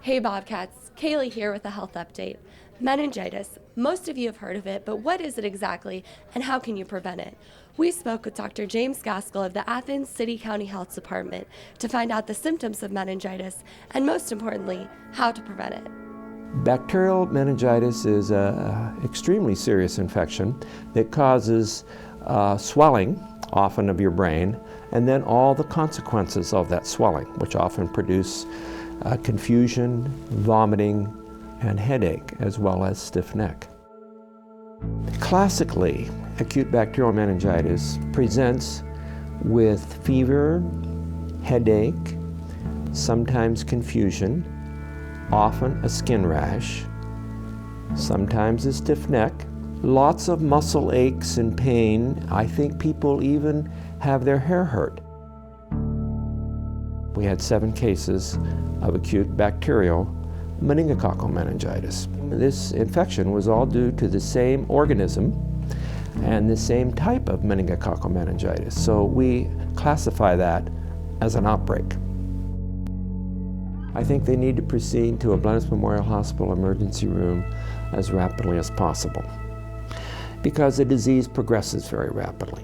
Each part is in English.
Hey Bobcats, Caleigh here with a health update. Meningitis. Most of you have heard of it, but what is it exactly and how can you prevent it? We spoke with Dr. James Gaskell of the Athens-City County Health Department to find out the symptoms of meningitis and, most importantly, how to prevent it. Bacterial meningitis is an extremely serious infection that causes swelling, often of your brain, and then all the consequences of that swelling, which often produce confusion, vomiting, and headache, as well as stiff neck. Classically, acute bacterial meningitis presents with fever, headache, sometimes confusion, often a skin rash, sometimes a stiff neck, lots of muscle aches and pain. I think people even have their hair hurt. We had 7 cases of acute bacterial meningococcal meningitis. This infection was all due to the same organism and the same type of meningococcal meningitis. So we classify that as an outbreak. I think they need to proceed to a Blenheim Memorial Hospital emergency room as rapidly as possible because the disease progresses very rapidly.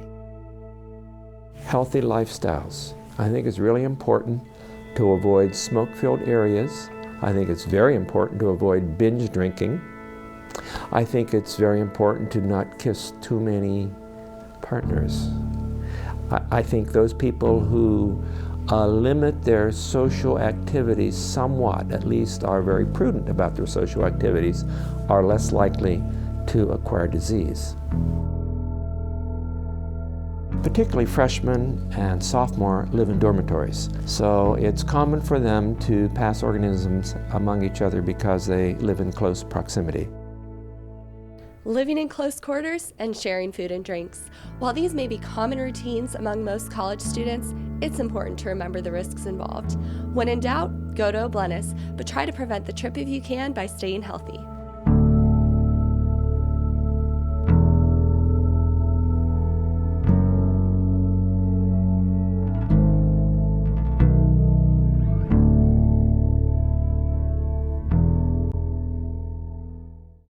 Healthy lifestyles. I think it's really important to avoid smoke-filled areas. I think it's very important to avoid binge drinking. I think it's very important to not kiss too many partners. I think those people who limit their social activities somewhat, at least are very prudent about their social activities, are less likely to acquire disease. Particularly freshmen and sophomore live in dormitories. So it's common for them to pass organisms among each other because they live in close proximity. Living in close quarters and sharing food and drinks. While these may be common routines among most college students, it's important to remember the risks involved. When in doubt, go to a Blenheim, but try to prevent the trip if you can by staying healthy.